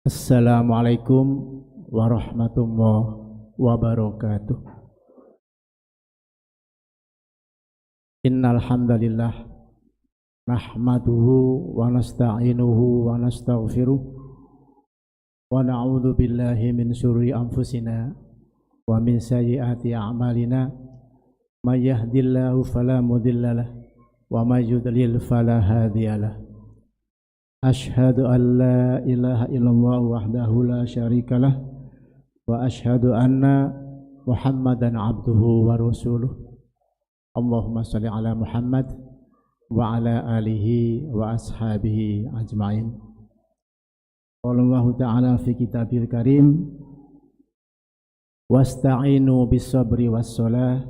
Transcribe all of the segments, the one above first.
Assalamualaikum warahmatullahi wabarakatuh. Innal hamdalillah nahmaduhu wa nasta'inuhu wa nastaghfiruh wa na'udzu billahi min syururi anfusina wa min sayyiati a'malina may yahdihillahu fala mudhillalah wa may yudlil fala hadiyalah. Ashhadu an la ilaha illallah wahdahu la syarikalah wa ashhadu anna Muhammadan abduhu wa rasuluh. Allahumma shalli ala Muhammad wa ala alihi wa ashabihi ajma'in. Qala Allah ta'ala fi kitabil karim wasta'inu bis sabri was salah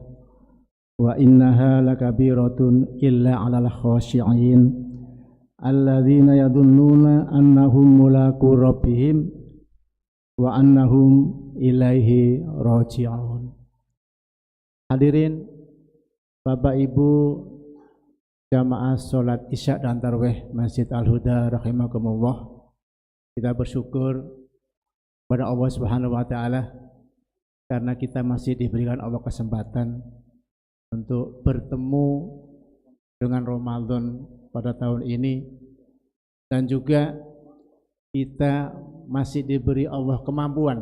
wa innaha lakabiratun illa 'alal khashi'in alladzina yadhunnuna annahum mulaqu rabbihim wa annahum ilaihi raji'un. Hadirin Bapak Ibu jamaah salat Isya dan tarawih Masjid Al-Huda rahimakumullah, kita bersyukur pada Allah Subhanahu wa taala karena kita masih diberikan Allah kesempatan untuk bertemu dengan Ramadan pada tahun ini, dan juga kita masih diberi Allah kemampuan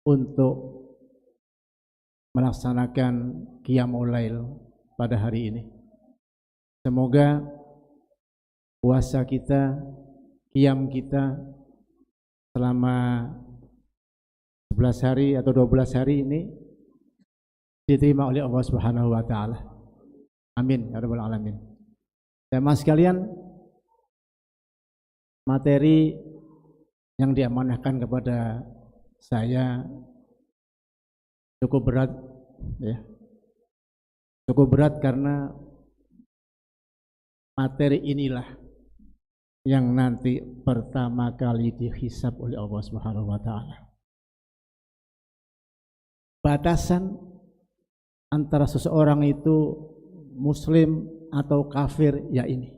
untuk melaksanakan qiyamul lail pada hari ini. Semoga puasa kita, qiyam kita selama 11 hari atau 12 hari ini diterima oleh Allah Subhanahu wa taala. Amin ya rabbal alamin. Jamaah sekalian, materi yang diamanahkan kepada saya cukup berat, ya. Cukup berat karena materi inilah yang nanti pertama kali dihisab oleh Allah Subhanahu wa taala. Batasan antara seseorang itu muslim atau kafir, ya ini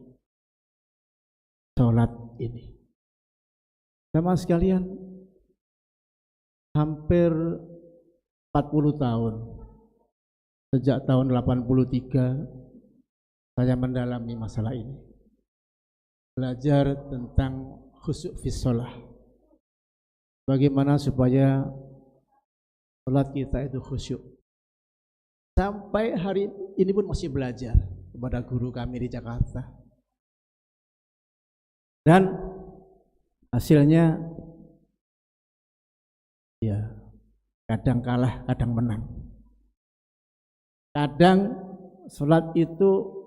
salat ini. Sama sekalian, hampir 40 tahun sejak tahun 83 saya mendalami masalah ini, belajar tentang khusyuk fi shalah, bagaimana supaya salat kita itu khusyuk. Sampai hari ini pun masih belajar kepada guru kami di Jakarta, dan hasilnya ya kadang kalah kadang menang. Kadang sholat itu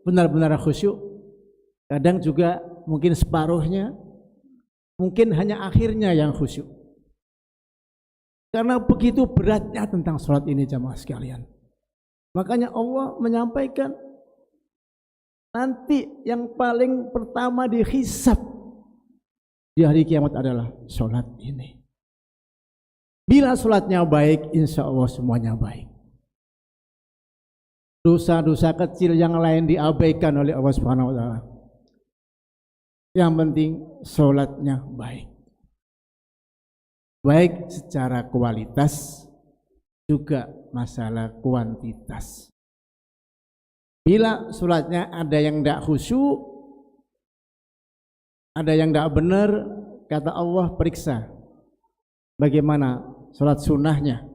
benar-benar khusyuk, kadang juga mungkin separuhnya, mungkin hanya akhirnya yang khusyuk. Karena begitu beratnya tentang sholat ini jamaah sekalian. Makanya Allah menyampaikan nanti yang paling pertama dihisab di hari kiamat adalah sholat ini. Bila sholatnya baik, insya Allah semuanya baik. Dosa-dosa kecil yang lain diabaikan oleh Allah Subhanahu wa taala. Yang penting sholatnya baik. Baik secara kualitas juga masalah kuantitas. Bila sholatnya ada yang tidak khusyuk, ada yang tidak benar, kata Allah periksa bagaimana sholat sunnahnya,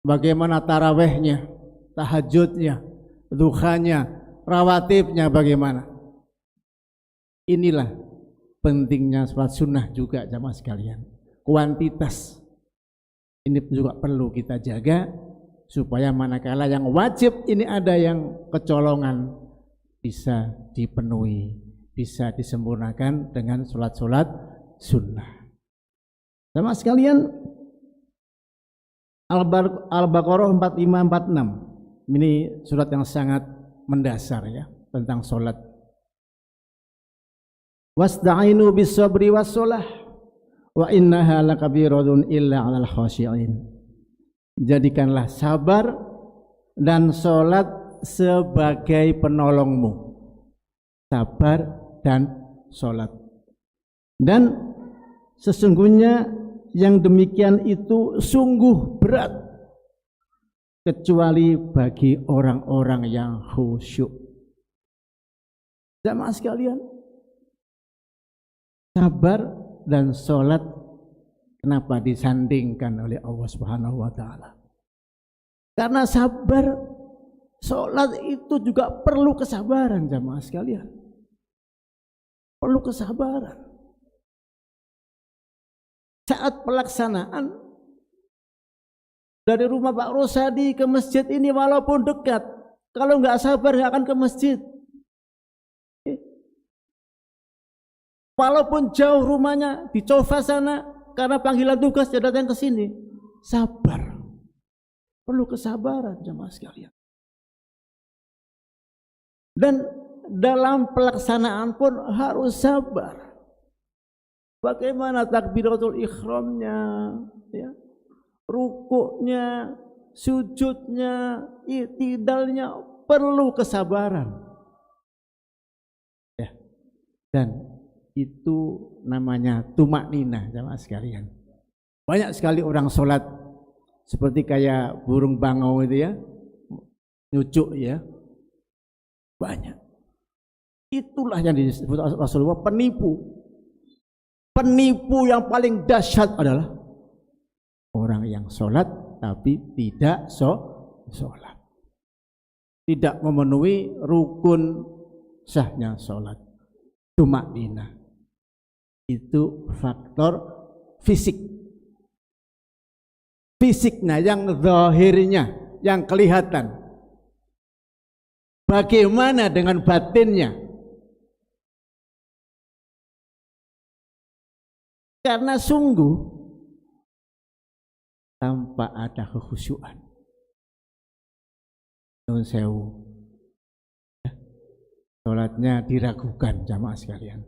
bagaimana tarawehnya, tahajudnya, duhanya, rawatibnya bagaimana. Inilah pentingnya sholat sunnah juga jamaah sekalian. Kuantitas ini juga perlu kita jaga supaya manakala yang wajib ini ada yang kecolongan bisa dipenuhi, bisa disempurnakan dengan sholat-sholat sunnah. Jamaah sekalian, Al-Baqarah 45-46 ini surat yang sangat mendasar ya tentang sholat. Wasta'inu bis sabri was shalah wa innaha lakabiratun illa 'alal khashi'in. Jadikanlah sabar dan salat sebagai penolongmu. Sabar dan salat. Dan sesungguhnya yang demikian itu sungguh berat kecuali bagi orang-orang yang khusyuk. Jamaah sekalian, sabar dan sholat kenapa disandingkan oleh Allah Subhanahu wa Ta'ala? Karena sabar, sholat itu juga perlu kesabaran, jamaah sekalian. Perlu kesabaran. Saat pelaksanaan dari rumah Pak Rosadi ke masjid ini walaupun dekat, kalau nggak sabar nggak akan ke masjid. Walaupun jauh rumahnya di Cofa sana, karena panggilan tugas dia datang ke sini, sabar. Perlu kesabaran jamaah sekalian. Dan dalam pelaksanaan pun harus sabar. Bagaimana takbiratul ihramnya, ya, rukuknya, sujudnya, i'tidalnya, perlu kesabaran. Ya. Dan itu namanya tumakninah, jamaah sekalian. Banyak sekali orang sholat seperti kayak burung bangau itu ya, nyucuk ya, banyak. Itulah yang disebut Rasulullah penipu. Penipu yang paling dahsyat adalah orang yang sholat tapi tidak sholat, tidak memenuhi rukun sahnya sholat. Tumakninah itu faktor fisik, fisiknya yang zahirnya, yang kelihatan. Bagaimana dengan batinnya? Karena sungguh tanpa ada kekhusyuan, nun sewu, sholatnya diragukan jamaah sekalian.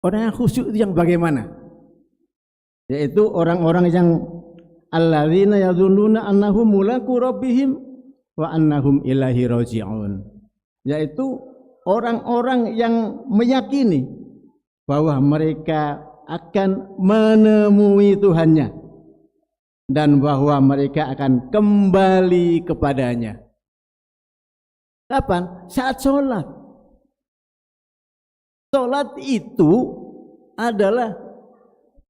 Orang yang khusyuk itu yang bagaimana? Yaitu orang-orang yang alladzina yadhunnuna annahum mulaku rabbihim wa annahum ilaihi raji'un. Yaitu orang-orang yang meyakini bahwa mereka akan menemui Tuhannya dan bahwa mereka akan kembali kepadanya. Kapan? Saat sholat. Sholat itu adalah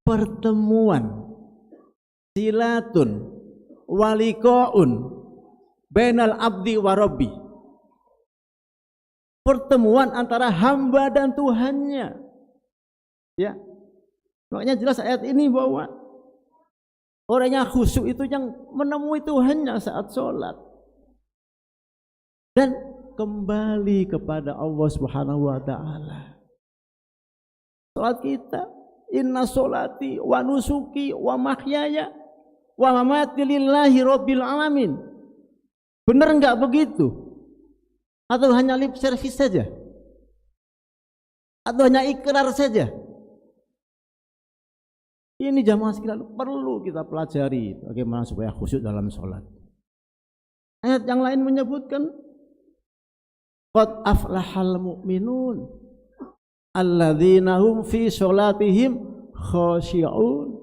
pertemuan, silatun, waliqaun bainal abdi wa rabbi. Pertemuan antara hamba dan Tuhannya. Ya, makanya jelas ayat ini bahwa orang yang khusyuk itu yang menemui Tuhannya saat sholat dan kembali kepada Allah Subhanahu wa Ta'ala. Sholat kita, inna sholati wa nusuki wa mahyaya wa mamati lillahi rabbil alamin. Benar enggak begitu? Atau hanya lip service saja? Atau hanya ikrar saja? Ini jamaah sekalian perlu kita pelajari bagaimana supaya khusyuk dalam sholat. Ayat yang lain menyebutkan qad aflahal mu'minun alladzina hum fi sholatihim khashi'un.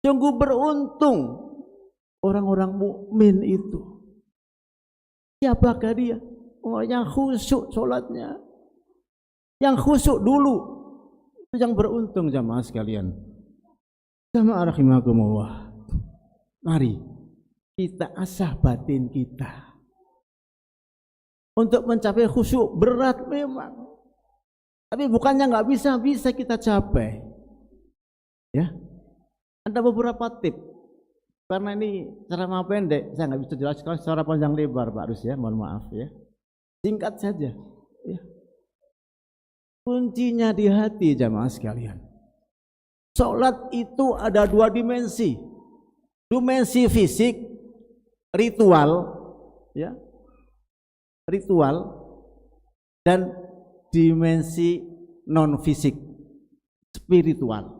Sungguh beruntung orang-orang mukmin itu. Siapakah dia? Orang yang khusyuk sholatnya, yang khusyuk dulu, itu yang beruntung jamaah sekalian. Jamaah rahimakumullah, mari kita asah batin kita untuk mencapai khusyuk. Berat memang, tapi bukannya nggak bisa kita capai. Ya, ada beberapa tip. Karena ini ceramah pendek, saya nggak bisa jelaskan secara panjang lebar, Pak Rus ya, mohon maaf ya. Singkat saja. Ya. Kuncinya di hati jamaah sekalian. Sholat itu ada dua dimensi. Dimensi fisik, ritual, ya, ritual, dan dimensi non fisik, spiritual.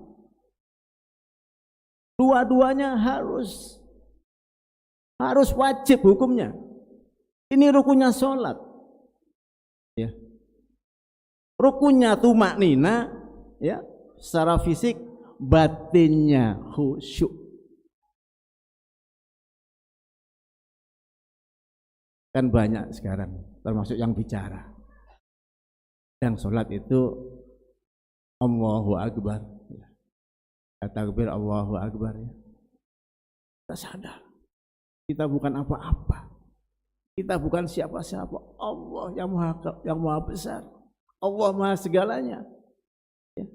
Dua-duanya harus wajib hukumnya. Ini rukunnya sholat. Ya. Rukunnya tumaknina, ya, secara fisik, batinnya khusyuk. Kan banyak sekarang, termasuk yang bicara. Yang sholat itu Allahu Akbar. Takbir Allahu Akbar. Ya. Kita sadar, kita bukan apa-apa. Kita bukan siapa-siapa. Allah yang maha besar. Allah maha segalanya. Ya.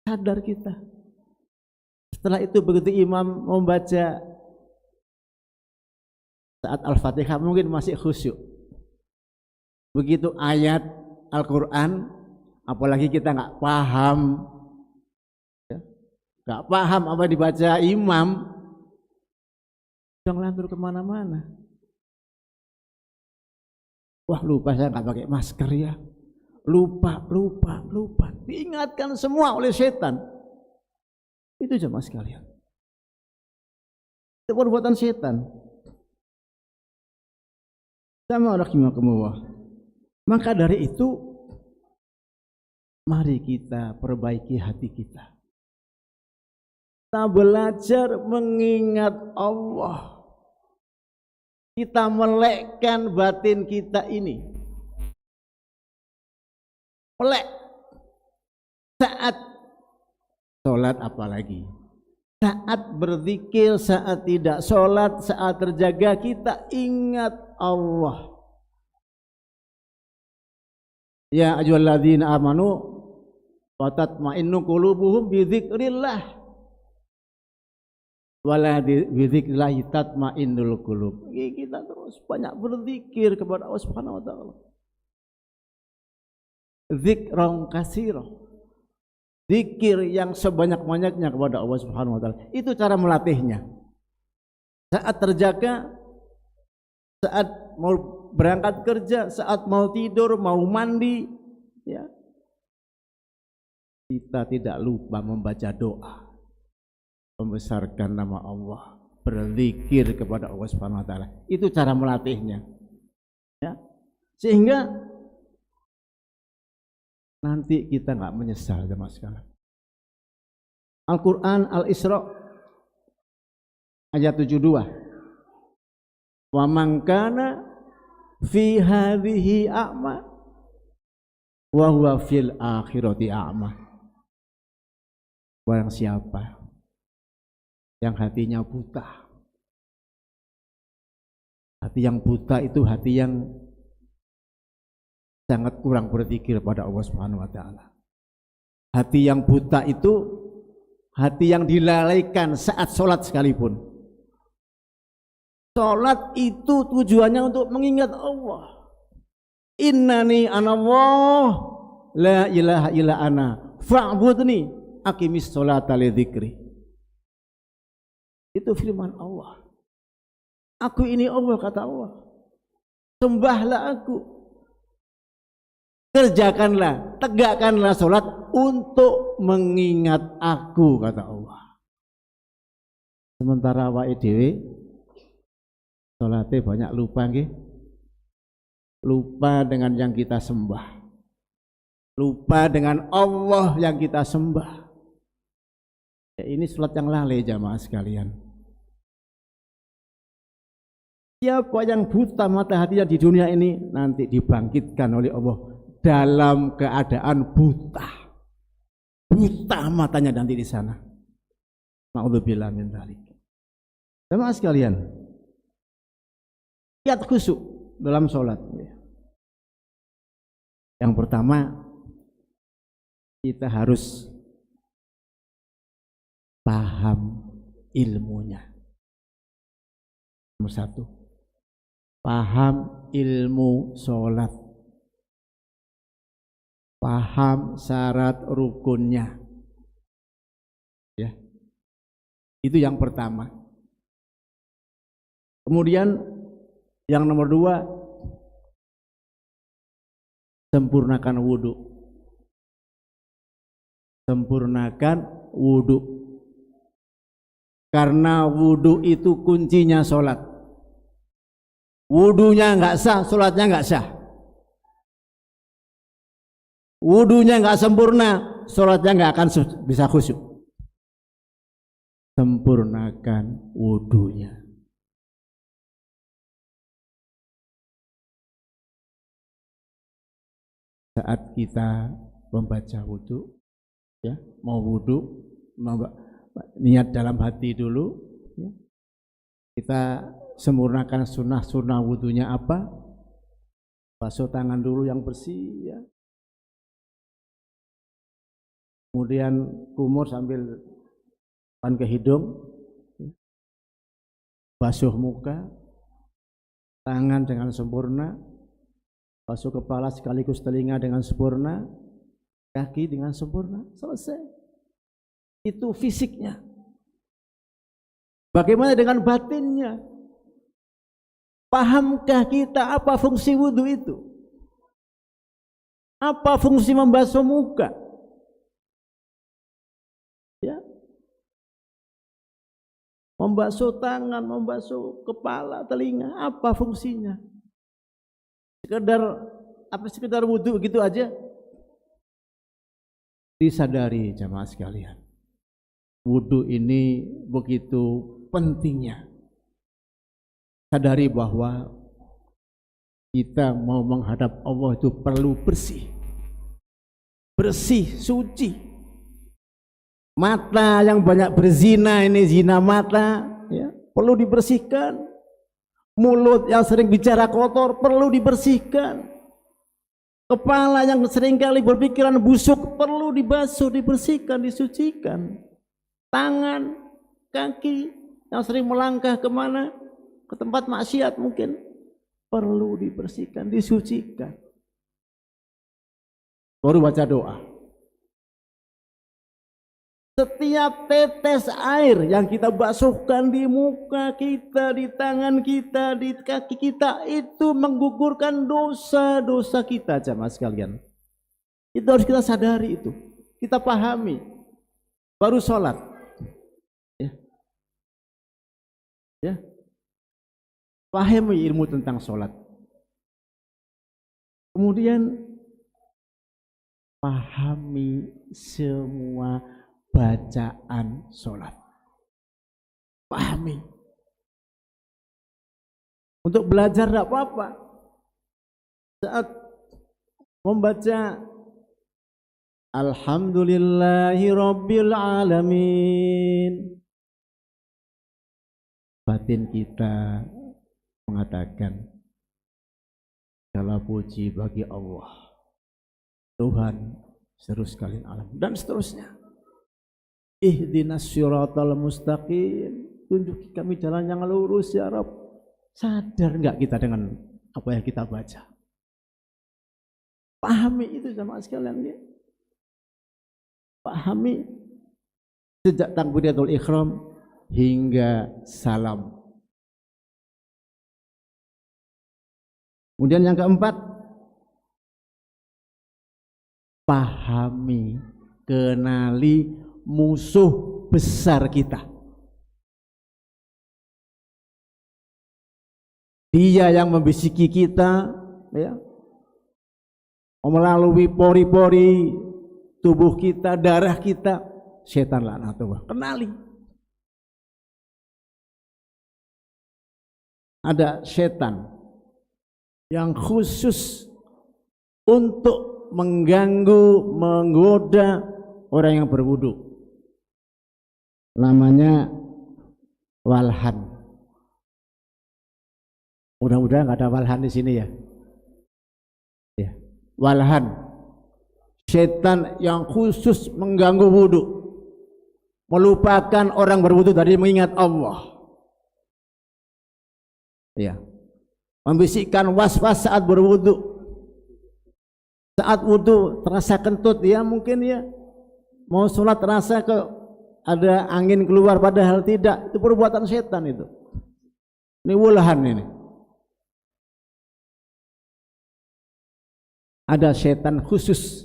Sadar kita. Setelah itu begitu imam membaca saat Al-Fatihah mungkin masih khusyuk. Begitu ayat Al-Quran, apalagi kita nggak paham, ya, nggak paham apa dibaca imam, jangan lantur kemana-mana. Wah, lupa saya nggak pakai masker ya. Lupa. Diingatkan semua oleh setan. Itu jemaah sekalian. Itu perbuatan setan. Sama rahimakumullah. Maka dari itu, mari kita perbaiki hati kita. Kita belajar mengingat Allah. Kita melekkan batin kita ini. Melek. Saat sholat apalagi. Saat berzikir, saat tidak sholat, saat terjaga, kita ingat Allah. Ya ayyuhalladzina amanu wa tatma'innu qulubuhum bi dzikrillah. Wala bidzikrillah tatma'innul qulub. Kita terus banyak berzikir kepada Allah Subhanahu wa taala. Dzikran katsira. Zikir yang sebanyak-banyaknya kepada Allah Subhanahu wa taala. Itu cara melatihnya. Saat terjaga, saat mau berangkat kerja, saat mau tidur, mau mandi, ya. Kita tidak lupa membaca doa. Membesarkan nama Allah, berzikir kepada Allah Subhanahu wa taala. Itu cara melatihnya. Ya. Sehingga nanti kita enggak menyesal jemaah sekalian. Al-Qur'an Al-Isra ayat 72. Wa man kana fi hadhihi a'ma wa huwa fil akhirati a'ma. Barang siapa yang hatinya buta. Hati yang buta itu hati yang sangat kurang berzikir pada Allah Subhanahu wa taala. Hati yang buta itu hati yang dilalaikan saat sholat sekalipun. Sholat itu tujuannya untuk mengingat Allah. Innani anallah la ilaha illa ana fa'budni aqimis sholata li dzikri. Itu firman Allah. Aku ini Allah, kata Allah. Sembahlah aku. Kerjakanlah, tegakkanlah sholat untuk mengingat aku, kata Allah. Sementara awake dhewe sholatnya banyak lupa nggih. Lupa dengan yang kita sembah. Lupa dengan Allah yang kita sembah. Ya, ini sholat yang lalai jamaah sekalian. Siapa yang buta mata hatinya di dunia ini nanti dibangkitkan oleh Allah dalam keadaan buta. Buta matanya nanti di sana. Na'udzubillah min dzalik. Jamaah sekalian, lihat khusyuk dalam sholat. Yang pertama, kita harus paham ilmunya. Nomor satu, paham ilmu sholat, paham syarat rukunnya, ya, itu yang pertama. Kemudian yang nomor dua, sempurnakan wudhu. Sempurnakan wudu. Karena wudu itu kuncinya sholat. Wudunya nggak sah, sholatnya nggak sah. Wudunya nggak sempurna, sholatnya nggak akan bisa khusyuk. Sempurnakan wudunya. Saat kita membaca wudu, ya, mau wudu, niat dalam hati dulu, ya. Kita sempurnakan sunnah wudunya apa? Basuh tangan dulu yang bersih, ya. Kemudian kumur sambil ke hidung, basuh muka, tangan dengan sempurna, basuh kepala sekaligus telinga dengan sempurna, kaki dengan sempurna, selesai. Itu fisiknya. Bagaimana dengan batinnya? Pahamkah kita apa fungsi wudhu itu? Apa fungsi membasuh muka? Ya, membasuh tangan, membasuh kepala, telinga, apa fungsinya? Sekedar wudhu gitu aja? Disadari jamaah sekalian, wudhu ini begitu pentingnya. Sadari bahwa kita mau menghadap Allah itu perlu bersih, suci. Mata yang banyak berzina, ini zina mata, ya, perlu dibersihkan. Mulut yang sering bicara kotor perlu dibersihkan. Kepala yang seringkali berpikiran busuk perlu dibasuh, dibersihkan, disucikan. Tangan, kaki yang sering melangkah kemana? Ke tempat maksiat mungkin, perlu dibersihkan, disucikan. Baru baca doa. Setiap tetes air yang kita basuhkan di muka kita, di tangan kita, di kaki kita, itu menggugurkan dosa-dosa kita, jamaah sekalian. Itu harus kita sadari itu. Kita pahami. Baru sholat. Ya. Ya. Pahami ilmu tentang sholat. Kemudian pahami semua bacaan sholat. Pahami. Untuk belajar tidak apa-apa. Saat membaca Alhamdulillahi Rabbil Alamin, batin kita mengatakan segala puji bagi Allah, Tuhan seluruh sekalian alam, dan seterusnya. Ihdinas siratal mustaqim, tunjuki kami jalan yang lurus ya Rabb. Sadar enggak kita dengan apa yang kita baca? Pahami itu sama sekalian, ya. Pahami sejak takbiratul ihram hingga salam. Kemudian yang keempat, pahami, kenali musuh besar kita. Dia yang membisiki kita, ya, melalui pori-pori tubuh kita, darah kita, setan laknatullah. Kenali. Ada setan yang khusus untuk mengganggu, menggoda orang yang berwudu. Namanya walhan. Mudah-mudahan nggak ada walhan di sini, ya. Ya, walhan, setan yang khusus mengganggu wudu, melupakan orang berwudu dari mengingat Allah. Ya, membisikkan was-was saat berwudu. Saat wudu terasa kentut, ya mungkin ya mau sholat terasa ada angin keluar, padahal tidak. Itu perbuatan setan itu. Ini wulahan ini. Ada setan khusus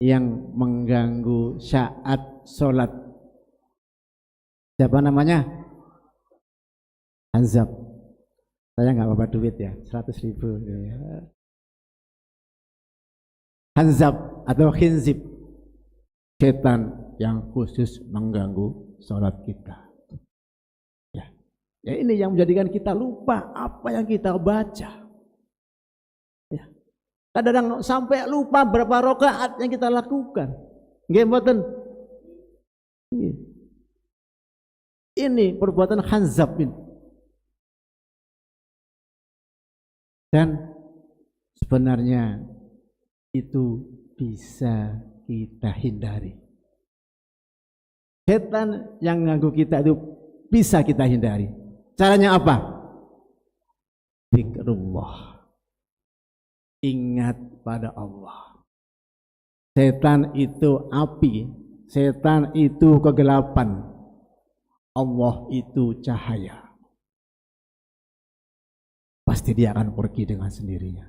yang mengganggu saat sholat. Siapa namanya? Hanzab. Saya nggak bawa duit ya, 100.000. Hanzab atau khinzib, setan yang khusus mengganggu sholat kita. Ya ini yang menjadikan kita lupa apa yang kita baca. Ya. Kadang-kadang sampai lupa berapa rakaat yang kita lakukan. Nggih mboten? Ini perbuatan khanzab ini. Dan sebenarnya itu bisa kita hindari. Setan yang mengganggu kita itu bisa kita hindari. Caranya apa? Zikrullah. Ingat pada Allah. Setan itu api, setan itu kegelapan, Allah itu cahaya. Pasti dia akan pergi dengan sendirinya.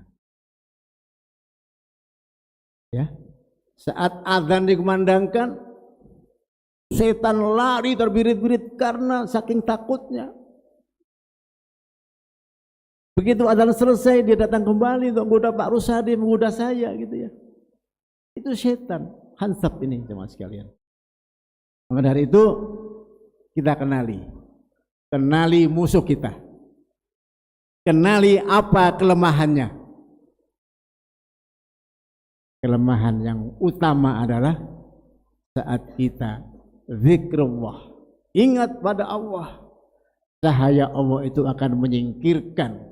Ya. Saat azan dikumandangkan, setan lari terbirit-birit karena saking takutnya. Begitu azan selesai, dia datang kembali untuk menggoda Pak Rusadi, menggoda saya gitu ya. Itu setan, Hanzab ini jemaah sekalian. Maka dari itu kita kenali musuh kita. Kenali apa kelemahannya. Kelemahan yang utama adalah saat kita zikrullah, ingat pada Allah, cahaya Allah itu akan menyingkirkan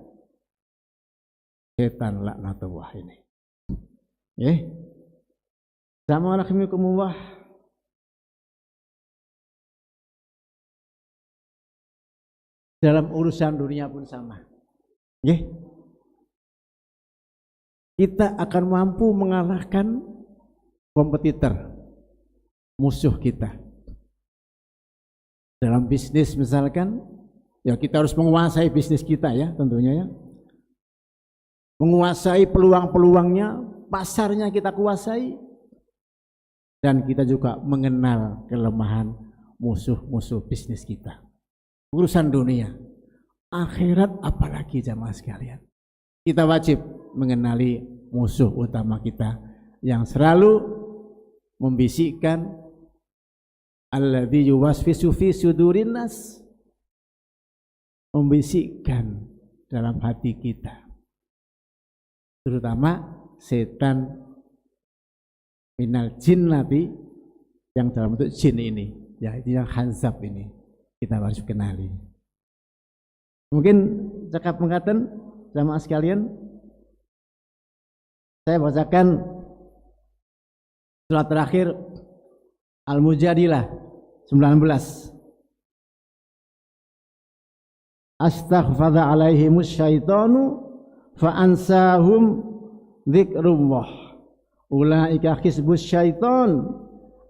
setan laknatullah ini. Assalamualaikum. Dalam urusan dunia pun sama. Kita akan mampu mengalahkan kompetitor, musuh kita. Dalam bisnis misalkan, ya kita harus menguasai bisnis kita ya tentunya ya. Menguasai peluang-peluangnya, pasarnya kita kuasai, dan kita juga mengenal kelemahan musuh-musuh bisnis kita. Urusan dunia, akhirat apalagi jamaah sekalian. Kita wajib mengenali musuh utama kita yang selalu membisikkan alladzi yuwaswisu fi sudurin nas, membisikkan dalam hati kita, terutama setan minal jinnati yang dalam bentuk jin ini, yaitu yang Hanzab ini, kita harus kenali. Mungkin cakap mengatakan jamaah sekalian, saya bacakan surat terakhir Al-Mujadilah 19. Astaghfadha alaihimus syaitanu fa'ansahum dzikrullah ulaika hizbus syaiton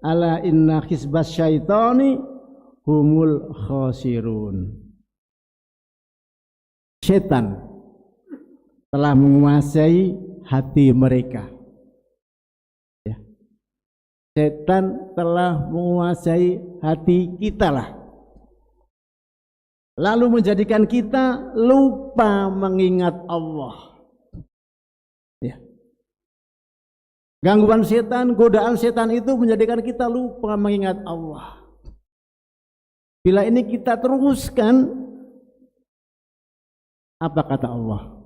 ala inna hizbas syaitoni humul khasirun. Setan telah menguasai hati mereka. Ya. Setan telah menguasai hati kita lah. Lalu menjadikan kita lupa mengingat Allah. Ya. Gangguan setan, godaan setan itu menjadikan kita lupa mengingat Allah. Bila ini kita teruskan, apa kata Allah?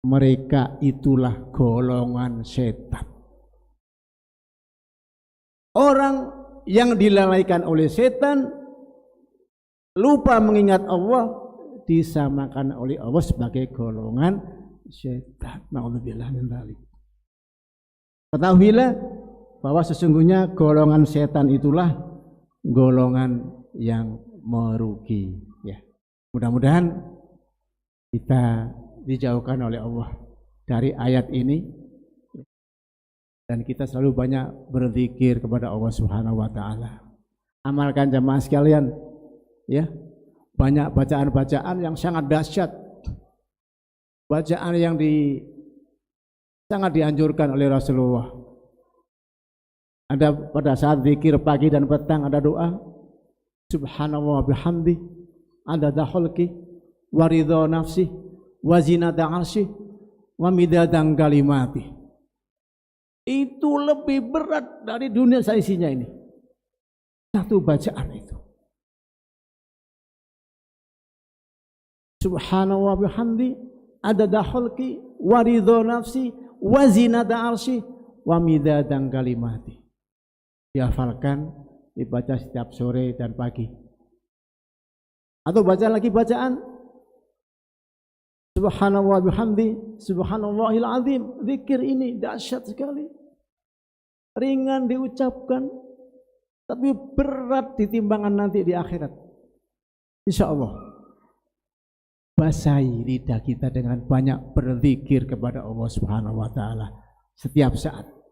Mereka itulah golongan setan. Orang yang dilalaikan oleh setan, lupa mengingat Allah, disamakan oleh Allah sebagai golongan setan. Na'udzubillah min dzalik. Ketahuilah bahwa sesungguhnya golongan setan itulah golongan yang merugi. Ya. Mudah-mudahan kita dijauhkan oleh Allah dari ayat ini dan kita selalu banyak berzikir kepada Allah Subhanahu wa taala. Amalkan jamaah sekalian. Ya, banyak bacaan-bacaan yang sangat dahsyat, bacaan yang sangat dianjurkan oleh Rasulullah. Ada pada saat zikir pagi dan petang ada doa subhanallah bihamdi adada khalqi wa ridha nafsi wa zinata arsy wa midadan kalimati. Itu lebih berat dari dunia seisinya ini. Satu bacaan itu. Subhanallah bihamdi adada khalqi wa ridha nafsi wa zinata arsy wa midadan kalimati. Dihafalkan, dibaca setiap sore dan pagi. Atau baca lagi bacaan subhanallah bihamdi subhanallahil azim. Zikir ini dahsyat sekali, ringan diucapkan tapi berat di timbangan nanti di akhirat. Insyaallah basahi lidah kita dengan banyak berzikir kepada Allah Subhanahu wa taala setiap saat.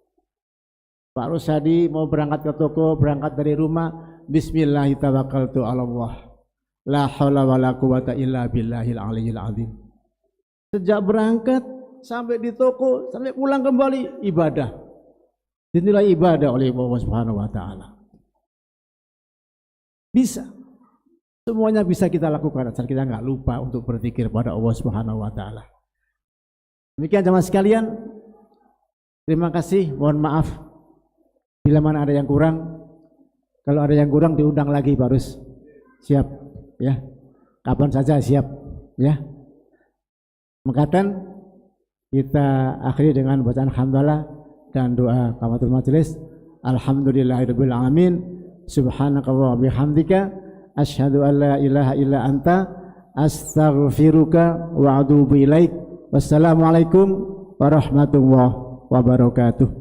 Pak Rusadi mau berangkat ke toko, berangkat dari rumah, bismillahirrahmanirrahim, Allah, la haula wala quwata illa billahil aliyyil azim. Sejak berangkat sampai di toko, sampai pulang kembali ibadah. Dinilai ibadah oleh Allah Subhanahu wa taala. Bisa. Semuanya bisa kita lakukan asal kita enggak lupa untuk berzikir pada Allah Subhanahu wa taala. Demikian jemaah sekalian. Terima kasih, mohon maaf bila mana ada yang kurang. Kalau ada yang kurang diundang lagi Pak Rus. Siap ya. Kapan saja siap ya. Mengatakan kita akhiri dengan bacaan hamdalah dan doa qiyamatul majelis. Alhamdulillahirabbil alamin. Subhanakallah bihamdika asyhadu an la ilaha illa anta astaghfiruka wa atubu ilaik. Wassalamualaikum warahmatullahi wabarakatuh.